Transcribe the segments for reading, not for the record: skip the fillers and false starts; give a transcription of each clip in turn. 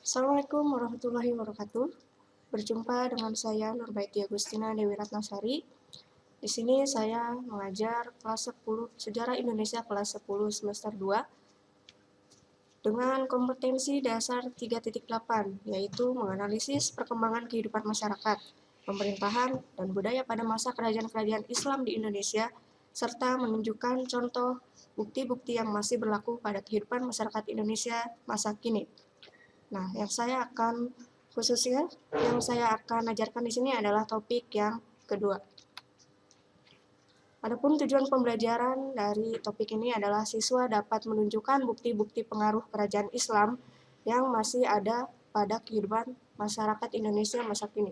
Assalamualaikum warahmatullahi wabarakatuh. Berjumpa dengan saya Nurbaiti Agustina Dewi Ratnasari. Di sini saya mengajar kelas 10 Sejarah Indonesia kelas 10 semester 2 dengan kompetensi dasar 3.8, yaitu menganalisis perkembangan kehidupan masyarakat, pemerintahan, dan budaya pada masa kerajaan-kerajaan Islam di Indonesia, serta menunjukkan contoh bukti-bukti yang masih berlaku pada kehidupan masyarakat Indonesia masa kini. Nah, yang saya akan ajarkan di sini adalah topik yang kedua. Adapun tujuan pembelajaran dari topik ini adalah siswa dapat menunjukkan bukti-bukti pengaruh kerajaan Islam yang masih ada pada kehidupan masyarakat Indonesia masa kini.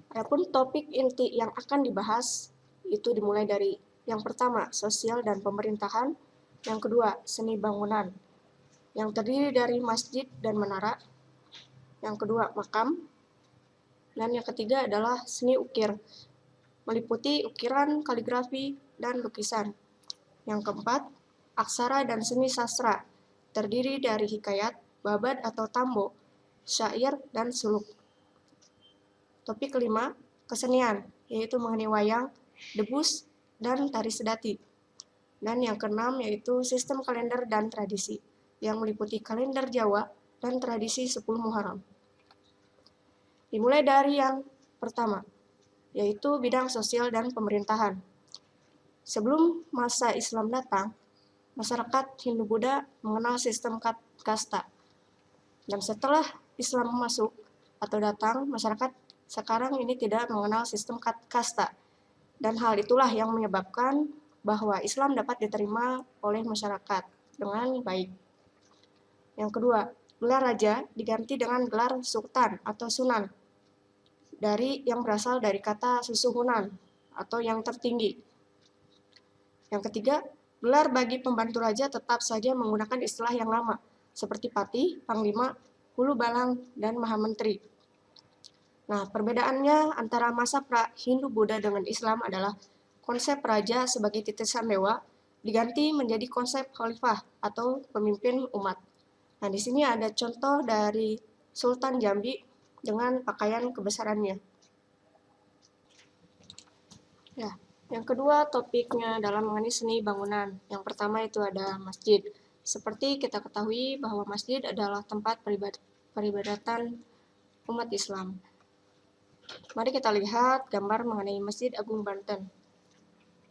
Adapun topik inti yang akan dibahas itu dimulai dari yang pertama, sosial dan pemerintahan, yang kedua, seni bangunan, yang terdiri dari masjid dan menara, yang kedua, makam, dan yang ketiga adalah seni ukir, meliputi ukiran, kaligrafi, dan lukisan. Yang keempat, aksara dan seni sastra, terdiri dari hikayat, babad atau tambo, syair, dan suluk. Topik kelima, kesenian, yaitu mengenai wayang, debus, dan tari sedati. Dan yang keenam yaitu sistem kalender dan tradisi, yang meliputi kalender Jawa dan tradisi 10 Muharram. Dimulai dari yang pertama, yaitu bidang sosial dan pemerintahan. Sebelum masa Islam datang, masyarakat Hindu-Buddha mengenal sistem kasta. Dan setelah Islam masuk atau datang, masyarakat sekarang ini tidak mengenal sistem kasta. Dan hal itulah yang menyebabkan bahwa Islam dapat diterima oleh masyarakat dengan baik. Yang kedua, gelar raja diganti dengan gelar sultan atau sunan, yang berasal dari kata susuhunan atau yang tertinggi. Yang ketiga, gelar bagi pembantu raja tetap saja menggunakan istilah yang lama, seperti patih, panglima, hulu balang, dan mahamenteri. Nah, perbedaannya antara masa pra-Hindu-Buddha dengan Islam adalah konsep raja sebagai titisan dewa diganti menjadi konsep khalifah atau pemimpin umat. Nah, di sini ada contoh dari Sultan Jambi dengan pakaian kebesarannya. Ya, yang kedua topiknya adalah mengenai seni bangunan. Yang pertama itu ada masjid. Seperti kita ketahui bahwa masjid adalah tempat peribadatan umat Islam. Mari kita lihat gambar mengenai Masjid Agung Banten.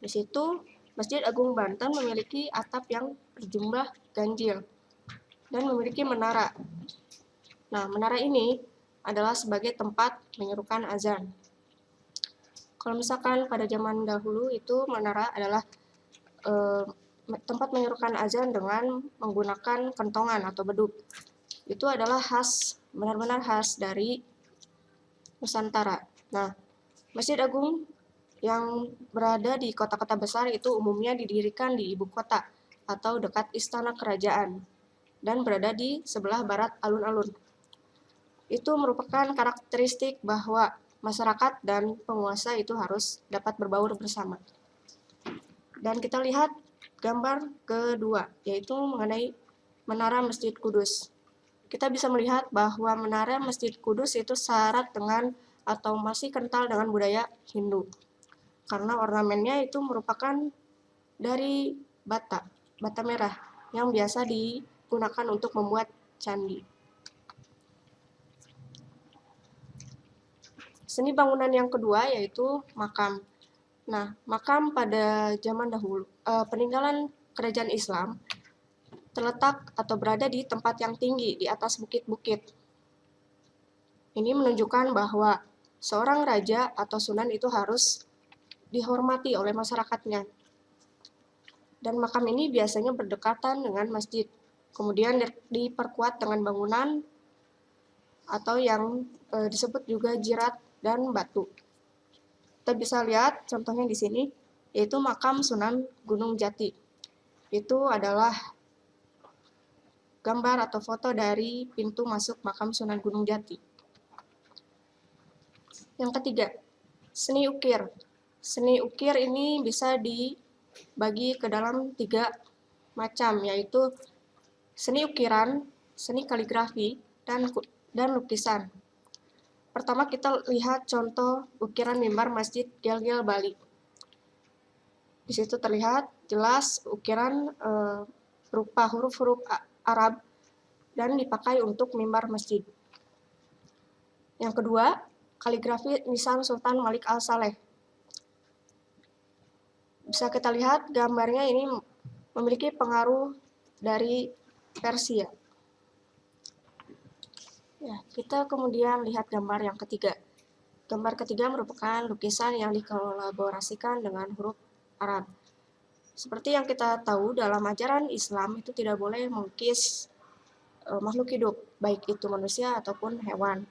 Di situ, Masjid Agung Banten memiliki atap yang berjumlah ganjil dan memiliki menara. Nah, menara ini adalah sebagai tempat menyerukan azan. Kalau misalkan pada zaman dahulu itu menara adalah tempat menyerukan azan dengan menggunakan kentongan atau beduk. Itu adalah benar-benar khas dari Nusantara. Nah, Masjid Agung yang berada di kota-kota besar itu umumnya didirikan di ibu kota atau dekat istana kerajaan dan berada di sebelah barat alun-alun. Itu merupakan karakteristik bahwa masyarakat dan penguasa itu harus dapat berbaur bersama. Dan kita lihat gambar kedua, yaitu mengenai Menara Masjid Kudus. Kita bisa melihat bahwa Menara Masjid Kudus itu syarat dengan atau masih kental dengan budaya Hindu. Karena ornamennya itu merupakan dari bata merah, yang biasa digunakan untuk membuat candi. Seni bangunan yang kedua yaitu makam. Nah, makam pada zaman dahulu, peninggalan kerajaan Islam terletak atau berada di tempat yang tinggi di atas bukit-bukit. Ini menunjukkan bahwa seorang raja atau sunan itu harus dihormati oleh masyarakatnya. Dan makam ini biasanya berdekatan dengan masjid. Kemudian diperkuat dengan bangunan atau yang disebut juga jirat dan batu. Kita bisa lihat contohnya di sini, yaitu makam Sunan Gunung Jati. Itu adalah gambar atau foto dari pintu masuk makam Sunan Gunung Jati. Yang ketiga, seni ukir. Seni ukir ini bisa dibagi ke dalam 3 macam, yaitu seni ukiran, seni kaligrafi dan lukisan. Pertama kita lihat contoh ukiran mimbar Masjid Gel-Gel Bali. Di situ terlihat jelas ukiran berupa huruf-huruf Arab dan dipakai untuk mimbar masjid. Yang kedua, kaligrafi nisan Sultan Malik Al-Saleh. Bisa kita lihat gambarnya ini memiliki pengaruh dari Persia. Ya, kita kemudian lihat gambar yang ketiga. Gambar ketiga merupakan lukisan yang dikolaborasikan dengan huruf Arab. Seperti yang kita tahu, dalam ajaran Islam itu tidak boleh melukis makhluk hidup, baik itu manusia ataupun hewan.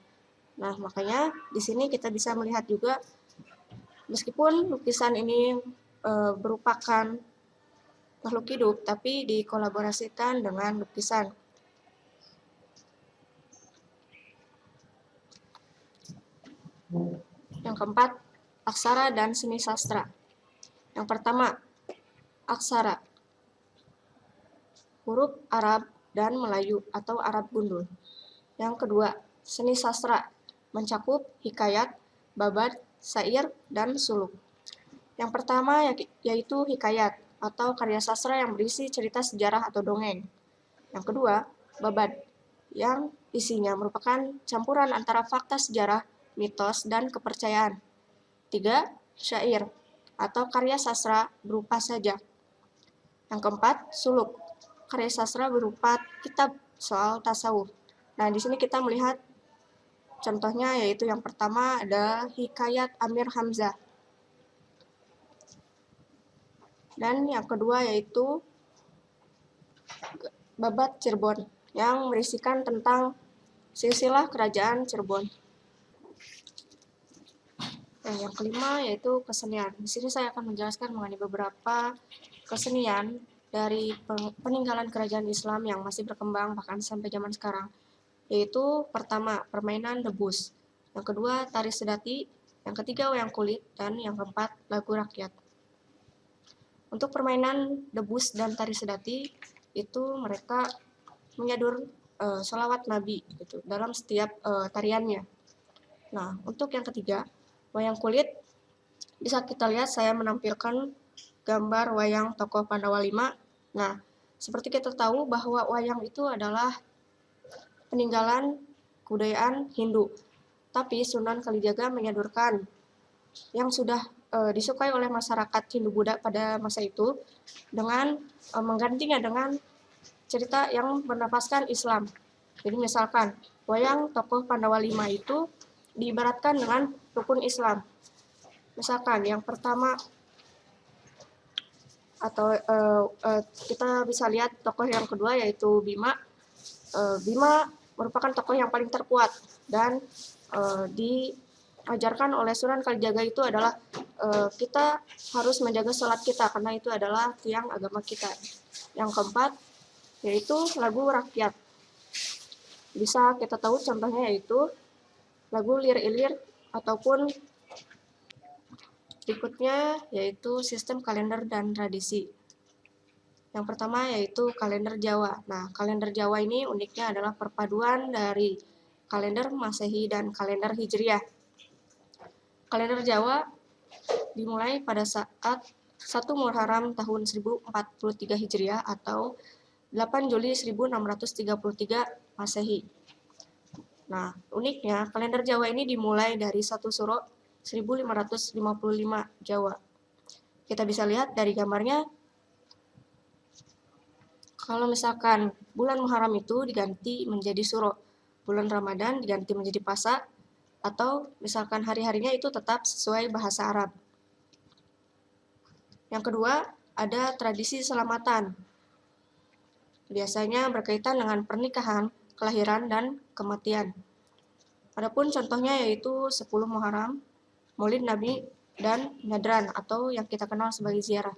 Nah, makanya di sini kita bisa melihat juga, meskipun lukisan ini merupakan makhluk hidup, tapi dikolaborasikan dengan lukisan. Yang keempat, aksara dan seni sastra. Yang pertama, aksara, huruf Arab dan Melayu atau Arab gundul. Yang kedua, seni sastra, mencakup hikayat, babad, syair, dan suluk. Yang pertama yaitu hikayat atau karya sastra yang berisi cerita sejarah atau dongeng. Yang kedua, babad, yang isinya merupakan campuran antara fakta sejarah, mitos, dan kepercayaan. 3. Syair atau karya sastra berupa sajak. Yang keempat, suluk, karya sastra berupa kitab soal tasawuf. Nah, di sini kita melihat contohnya, yaitu yang pertama ada Hikayat Amir Hamzah. Dan yang kedua yaitu Babad Cirebon, yang berisikan tentang silsilah kerajaan Cirebon. Yang kelima yaitu kesenian. Di sini saya akan menjelaskan mengenai beberapa kesenian dari peninggalan kerajaan Islam yang masih berkembang bahkan sampai zaman sekarang. Yaitu pertama, permainan debus. Yang kedua, tari sedati. Yang ketiga, wayang kulit. Dan yang keempat, lagu rakyat. Untuk permainan debus dan tari sedati, itu mereka menyadur sholawat Nabi gitu, dalam setiap tariannya. Nah, untuk yang ketiga, wayang kulit, bisa kita lihat saya menampilkan gambar wayang tokoh Pandawa 5. Nah, seperti kita tahu bahwa wayang itu adalah peninggalan kebudayaan Hindu. Tapi Sunan Kalijaga menyodorkan yang sudah disukai oleh masyarakat Hindu-Buddha pada masa itu dengan menggantinya dengan cerita yang bernafaskan Islam. Jadi misalkan wayang tokoh Pandawa 5 itu diibaratkan dengan rukun Islam. Misalkan yang pertama, atau kita bisa lihat tokoh yang kedua yaitu Bima. Bima merupakan tokoh yang paling terkuat dan diajarkan oleh Sunan Kalijaga itu adalah kita harus menjaga sholat kita karena itu adalah tiang agama kita. Yang keempat yaitu lagu rakyat. Bisa kita tahu contohnya yaitu lagu Lir Ilir ataupun berikutnya yaitu sistem kalender dan tradisi. Yang pertama yaitu kalender Jawa. Nah, kalender Jawa ini uniknya adalah perpaduan dari kalender Masehi dan kalender Hijriah. Kalender Jawa dimulai pada saat 1 Muharram tahun 1043 Hijriah atau 8 Juli 1633 Masehi. Nah, uniknya kalender Jawa ini dimulai dari 1 Suro 1555 Jawa. Kita bisa lihat dari gambarnya, kalau misalkan bulan Muharram itu diganti menjadi Suro, bulan Ramadan diganti menjadi Pasa, atau misalkan hari-harinya itu tetap sesuai bahasa Arab. Yang kedua, ada tradisi selamatan. Biasanya berkaitan dengan pernikahan, kelahiran, dan kematian. Adapun contohnya yaitu 10 Muharram, Maulid Nabi, dan Nyadran atau yang kita kenal sebagai ziarah.